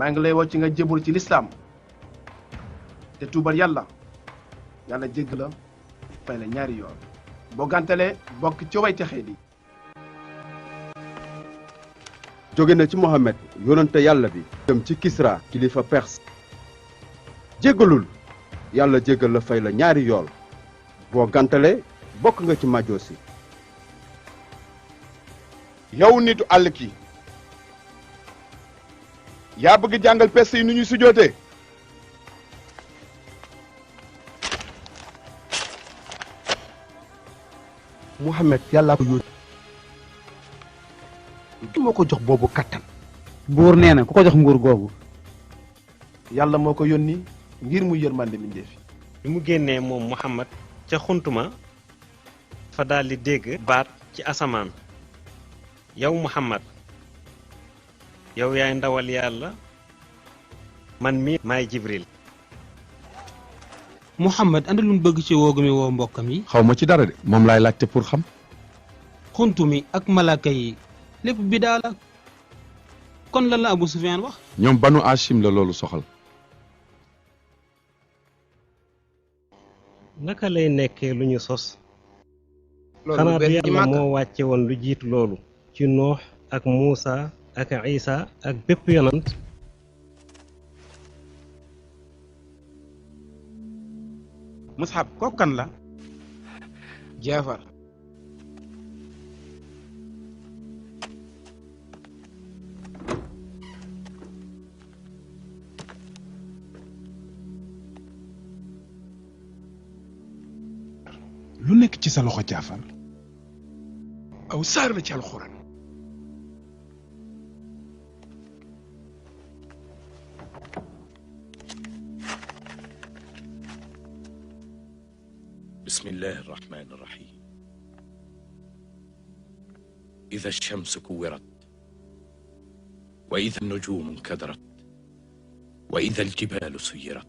maa ngi lay woo ci nga jébul ci lislaam te tuubal yàlla yàlla jégg la fay la ñaari yoon boo gàntalee bokk ci way texee di jóge na ci Mohammed yonante yàlla bi jëm ci Kisra kilifa Perse jéggalul yàlla jéggal la fay la ñaari yool boo gàntalee bokk nga ci majoosi yow nitu àll ki yaa bëgg jàngal Perse yi nu ñuy sujootee Mohammed yàllaa ko yónni ki moo ko jox boobu kattan buur nee na ku ko jox nguur googu yàlla moo ko yónni ngir mu yërmande mbindéef yi bi mu génnee moom Muhammad ca xuntuma fa daldi dégg baat ci asamaan yow Muhammad yow yaay ndawal yàlla man mi maay Jibril Muhammad andi lu bëgg ci woogu mi woo mbokkam yi xaw ma ci dara de moom laay laajte pour xam xuntu mi ak malaaka yi lépp bidaa la kon lan la Abu Sufyaan wax ñoom banu Hashim la loolu soxal naka lay nekkee lu ñu sos xanaa du yàlla moo wàcce woon lu jiitu loolu ci Nuux ak Muusa ak Isa ak bépp yonant Musab kooku kan la Jaafar lu nekk ci sa loxo Jaafar aw saar la ci alxuraan بسم الله الرحمن الرحيم إذا الشمس كورت وإذا النجوم انكدرت وإذا الجبال سيرت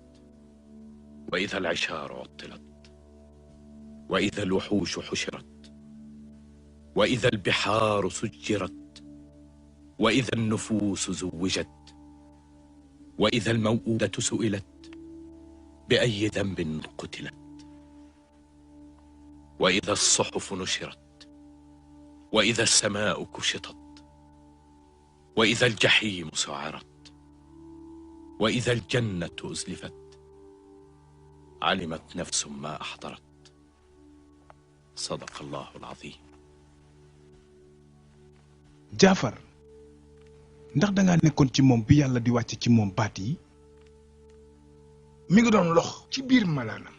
وإذا العشار عطلت وإذا الوحوش حشرت وإذا البحار سجرت وإذا النفوس زوجت وإذا الموءودة سئلت بأي ذنب قتلت وإذا الصحف نشرت وإذا السماء كشطت وإذا الجحيم سعرت وإذا الجنة أزلفت علمت نفس ما أحضرت صدق الله العظيم Jaafar ndax dangaa nekkoon ci moom bi yàlla di wàcce ci moom baat yi mi ngi doon lox ci biir malaanam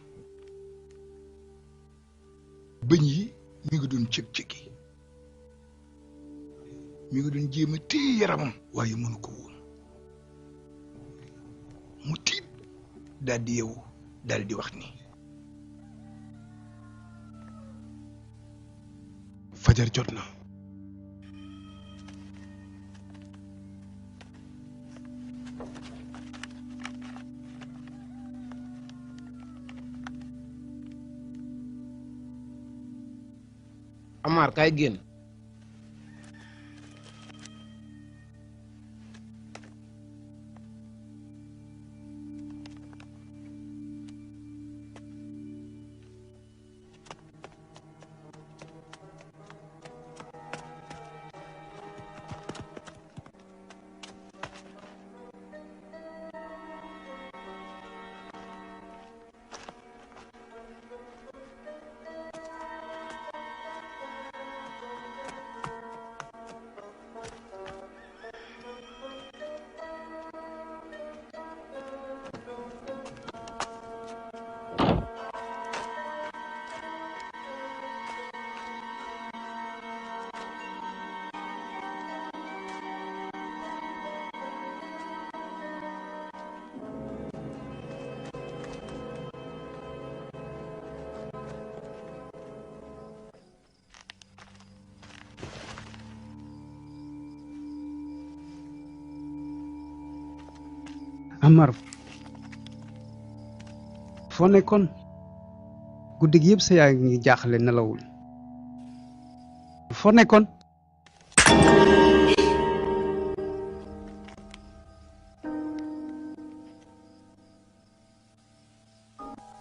bëñ yi mi ngi doon cëg-cëgi mi ngi doon jéem a téye yaramam waaye mënu ko woon mu tiit daal di yeewu daal di wax ni fajar jot na Amar kaay génn Amar foo nekkoon guddi gi yëpp sa yaa ngi jaaxle nelawul foo nekkoon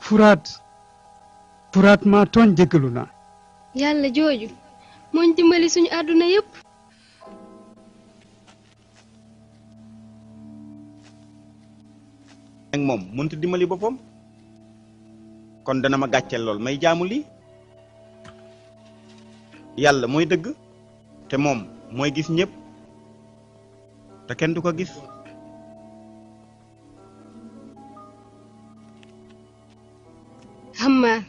furaat maa tooñ jéggalu naa. yàlla jooju mooñ dimbali suñu àdduna yépp. ak moom mënut dimbali boppam kon dana ma gàcceel lool may jaamu lii. yàlla mooy dëgg te moom mooy gis ñépp te kenn du ko gis. Hammaar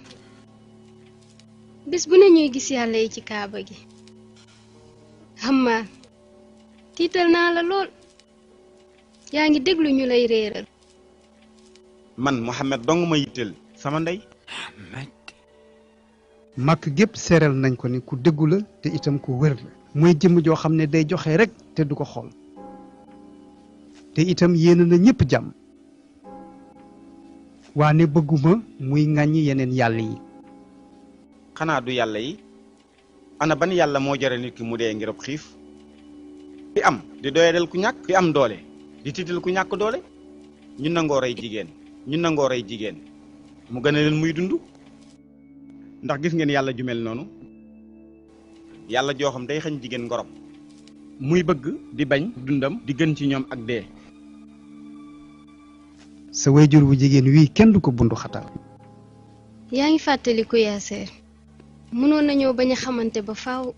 bés bu ne ñuy gis yàlla yi ci kaaba gi. Hammaar tiital naa la lool yaa ngi déglu ñu lay réeral. man Mohamed dong ma yitteel sama ndey. màkk gépp seeral nañ ko ni ku déggu la te itam ku wér la. mooy jëmm joo xam ne day joxe rek te du ko xool te itam yéene na ñépp jàmm. waane bëgguma muy ŋàññi yeneen yàlla yi. xanaa du yàlla yi ana ban yàlla moo jare nit ki mu dee ngir ab xiif. ki am di doyadal ku ñàkk. ki am doole di tiital ku ñàkk doole. ñu nangoo rey jigéen mu gën a leen muy dund. ndax gis ngeen yàlla ju mel noonu yàlla joo xam day xañ jigéen ngorom muy bëgg di bañ dundam di gën ci ñoom ak dee. sa wayjur bu jigéen wii kenn du ko bundu xatal. yaa ngi fàttaliku Yaaseer mënoon nañoo bañ a xamante ba faaw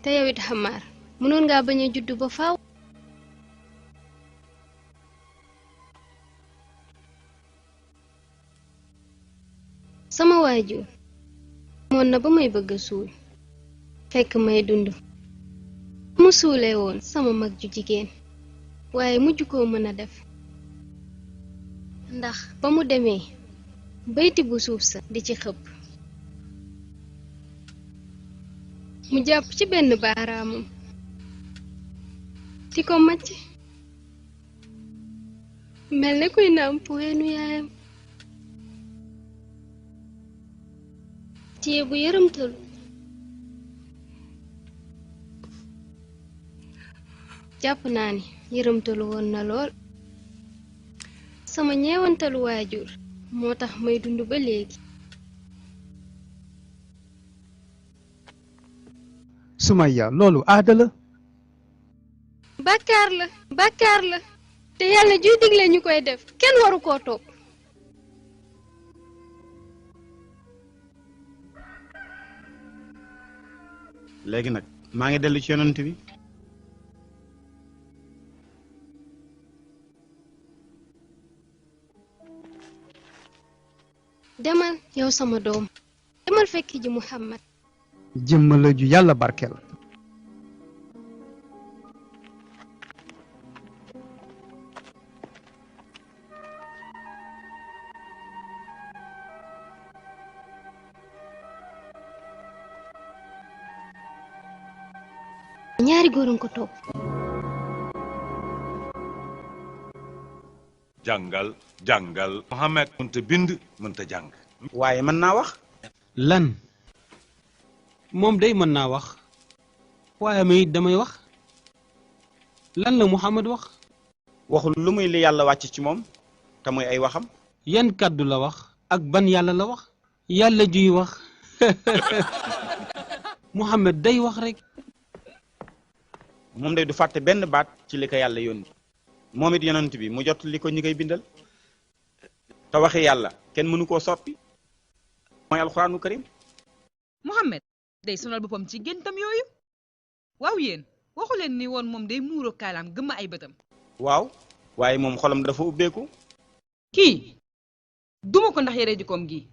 te yow it Hammaar mënoon ngaa bañ a juddu ba faaw. sama waajur moon na ba may bëgg a suul fekk may dund mu suulee woon sama mag ju jigéen waaye mujj koo mën a def ndax ba mu demee bayti bu suuf sa di ci xëpp mu jàpp ci benn baaraamam di ko macc mel ne kuy nàmp weenu yaayam téye bu yërëmtalu jàpp naa ni yërëmtalu woon na lool sama ñeewantalu waajur moo tax may dund ba léegi. Sumayya loolu aada la. bàkkaar la te yàlla juy digle ñu koy def kenn waru koo topp. léegi nag maa ngi dellu ci yonent bi. demal yow sama doom demal fekk ji Muhammad. jëmm la ju yàlla barkeel. ñaari góor a ko topp. jàngal Mohamed mënta bind mënta jàng. waaye mën naa wax. lan moom day mën naa wax waaye may damay wax lan la Muhammad wax. waxul lu muy li yàlla wàcc ci moom te muy ay waxam. yan kàddu la wax ak ban yàlla la wax. yàlla juy wax Muhammad day wax rek. moom day du fàtte benn baat ci li ko yàlla yónni. moom it yonent bi mu jot li ko ñi koy bindal. te waxi yàlla kenn mënu koo soppi. mooy alxuraanu karim. Muhammad day sonal boppam ci géntam yooyu. waaw yéen waxu leen ni woon moom day muuro kaalaam gëmm ay bëtam. waaw waaye moom xolam dafa ubbeeku. kii duma ko ndax yare jikkoom gi.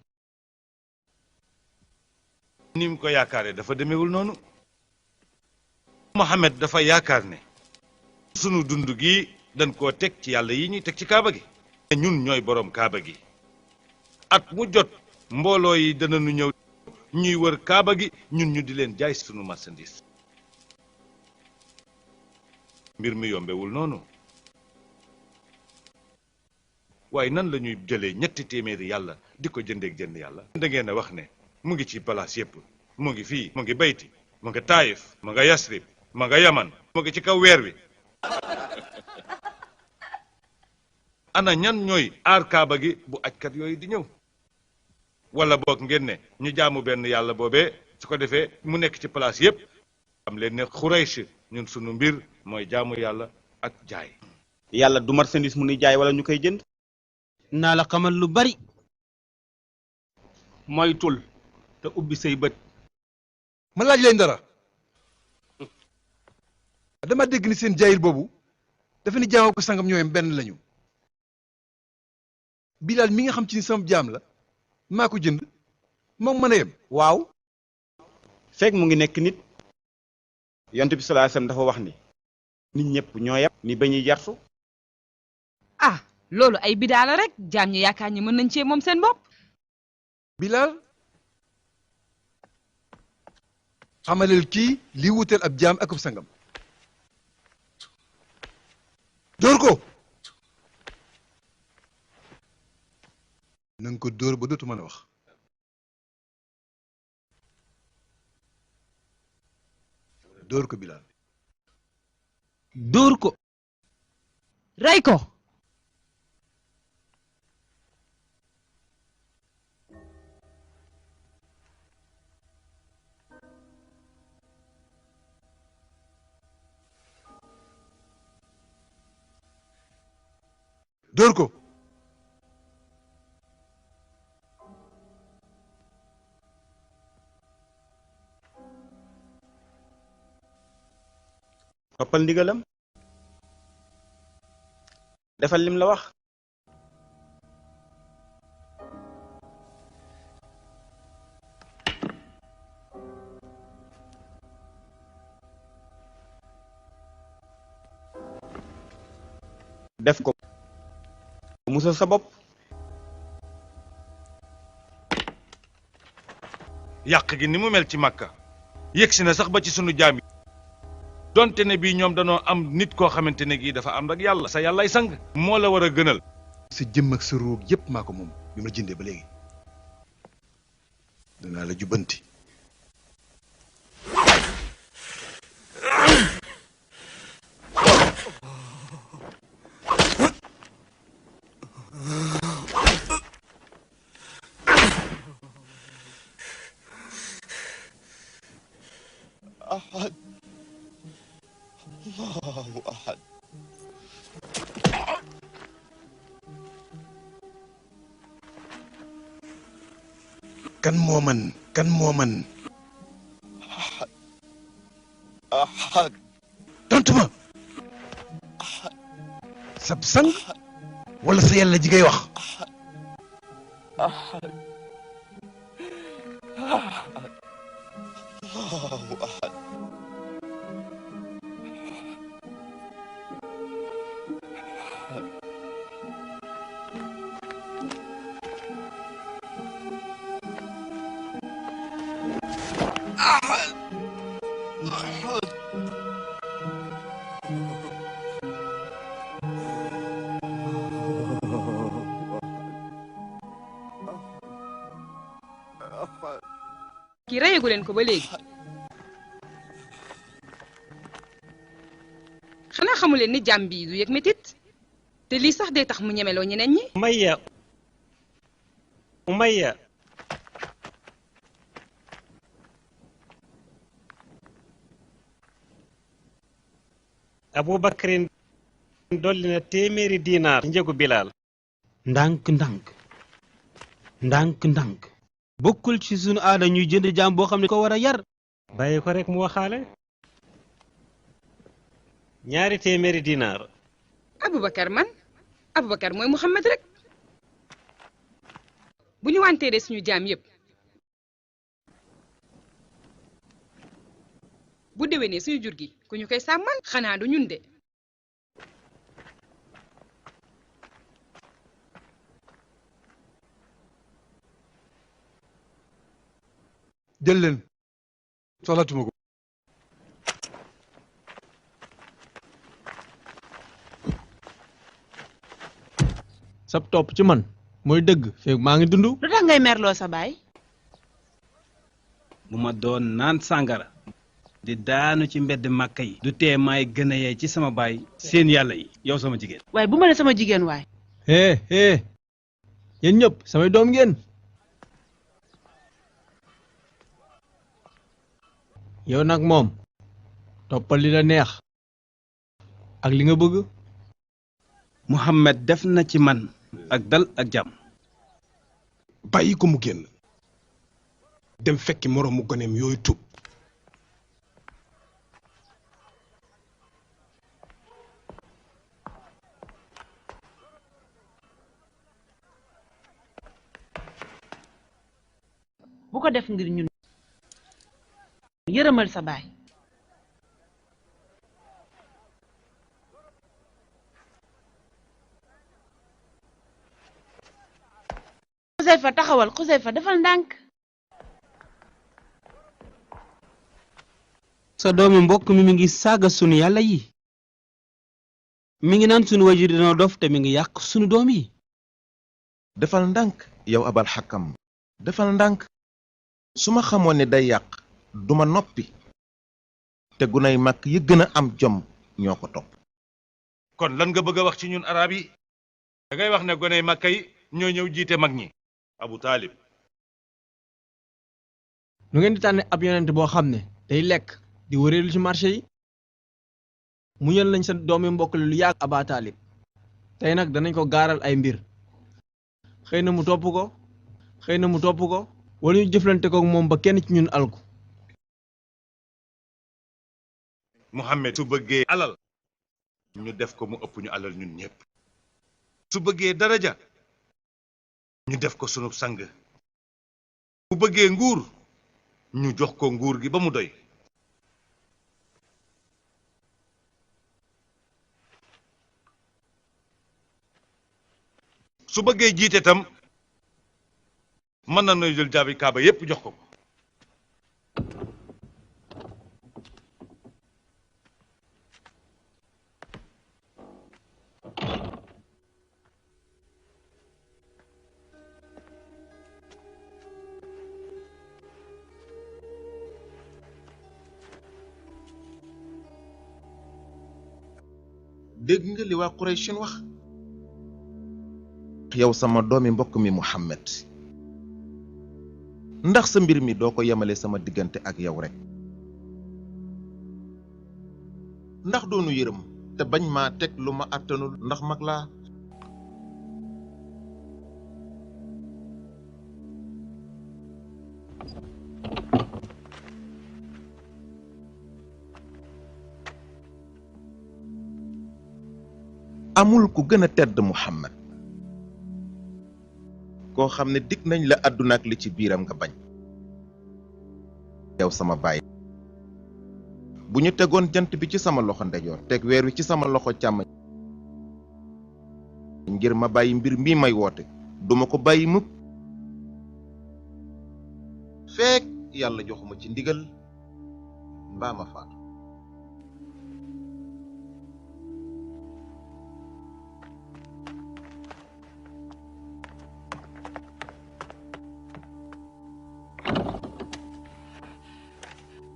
ni mu ko yaakaaree dafa demewul noonu. Mohamed dafa yaakaar ne sunu dund gi dañ koo teg ci yàlla yi ñuy teg ci kaaba gi. ñun ñooy boroom kaaba gi. at mu jot mbooloo yi danañu ñëw ñuy wër kaaba gi ñun ñu di leen jaay sunu marchandise. mbir mi yombewul noonu. waaye nan la ñuy jëlee 300 yàlla di ko jëndeeg jënd yàlla. da ngeen a wax ne mu ngi ci palaas yépp mu ngi fii mu ngi bayti mu ngi taayif mu nga yasrib mu nga yaman mu ngi ci kaw weer wi. ana ñan ñooy aar kaaba gi bu ajkat yooyu di ñëw wala boog ngeen ne ñu jaamu benn yàlla boobee su ko defee mu nekk ci place yépp am leen ne Xuraysh ñun sunu mbir mooy jaamu yàlla ak jaay. yàlla du marchandise mu ni jaay wala ñu koy jënd. naa la xamal lu bari. moytul te ubbi say bët. ma laaj leen dara dama dégg ni seen jaayir boobu dafa ni jaam ko sangam ñooyam benn lañu. Bilaal mi nga xam ci ni sama jaam la maa ko jënd moom mën a yem. waaw fekk mu ngi nekk nit yonent bi sallallahu alayhi wasallam dafa wax ni nit ñëpp ñoo yem ni ba ñuy jartu. ah loolu ay bidaa la rek jaam ñi yaakaar ñi mën nañ cee moom seen bopp. Bilaal xamaleel kii li wuteel ab jaam akub sangam. dóor ko na nga ko dóor ba dootu mën a wax. dóor ko Bilaal. dóor ko. rey ko. dóor ko. toppal ndigalam defal lim la wax. def ko musal sa bopp. yàq gi ni mu mel ci Makka yegsi na sax ba ci sunu jaam yi donte ne bii ñoom danoo am nit koo xamante ne gii dafa am rek yàlla sa yàllay sang moo la war a gënal. sa jëmm ak sa ruug yépp maa ko moom bi ma la jëndee ba léegi danaa la jubbanti. أحد الله أحد kan moo man أحد أحد tontu ma sab sang wala sa yàlla ji ngay wax. أحد أحد الله أحد أحد أحد kii reyagu leen ko ba léegi xanaa xamu leen ni jàmm bi du yëg metit te lii sax day tax mu ñemeloo ñeneen ñi. Umayya Abubakrin dolli na téeméeri diinaar ci njëgu Bilaal. ndànk bokkul ci sunu aada ñuy jënd jaam boo xam ne ko war a yar. bàyyi ko rek mu waxaale. ñaari téeméeri diinaar. Abubakar mooy Muhammad rek bu ñu wanteeree suñu jaam yépp bu déwénee suñu jur gi ku ñu koy sàmmal xanaa du ñun de. jël leen soxlatuma ko. sab topp ci man mooy dëgg feeg maa ngi dund. lu tax ngay merloo sa baay. bu ma doon naan sàngara di daanu ci mbedd màkka yi du tee maay gën a yee ci sama baay seen yàlla yi yow sama jigéen. waaye bu ma ne sama jigéen waay yéen ñëpp samay doom ngeen. yow nag moom toppal li la neex ak li nga bëgg. Muhammad def na ci man ak dal ak jàmm. bàyyi ko mu génn dem fekki moroomu goneem yooyu tub. bu ko def ngir ñun yërëmal sa baay. Xuseyfa taxawal Xuseyfa defal ndànk. sa doomi mbokk mi ngi saaga sunu yàlla yi mi ngi naan sunu wajur dina dof te mi ngi yàq sunu doom yi. defal ndànk yow abal xakam defal ndànk su ma xamoon ne day yàq duma noppi te gunay mag yi gën a am jom ñoo ko topp. kon lan nga bëgg a wax ci ñun arab yi da ngay wax ne goney Makka yi ñoo ñëw jiite mag ñi. Abu Taalib. nu ngeen di tànne ab yonent boo xam ne day lekk di wëreelu ci marché yi muñal lañ sa doomi mbokk lu yàgg Aba Taalib tey nag danañ ko gaaral ay mbir xëy na mu topp ko wala ñu jëflante ko moom ba kenn ci ñun alku. Muhammad su bëggee alal ñu def ko mu ëpp ñu alal ñun ñëpp su bëggee daraja ñu def ko sunub sang bu bëggee nguur ñu jox ko nguur gi ba mu doy. su bëggee jiite tam mën na nooy jël jaabi kaaba yépp jox ko. dégg nga li waa Qurayshin wax. yow sama doomi mbokk mi Muhammad ndax sa mbir mi doo ko yemale sama diggante ak yow rek ndax doonu yërëm te bañ maa teg lu ma àttanul ndax mag laa. amul ku gën a tedd Muhammad koo xam ne dig nañ la àdduna ak li ci biiram nga bañ. yow sama baay bu ñu tegoon jant bi ci sama loxo ndejoor teg weer wi ci sama loxo càmmoñ ngir ma bàyyi mbir mii may woote duma ko bàyyi mukk fekk yàlla joxuma ci ndigal mbaa ma faatu.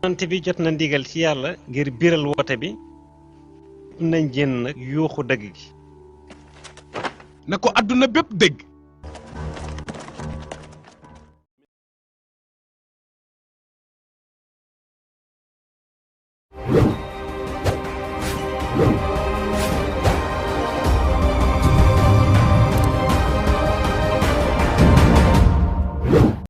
yonent bi jot na ndigal ci yàlla ngir biral woote bi nañ génn nag yuuxu dëgg gi. na ko àdduna bépp dégg.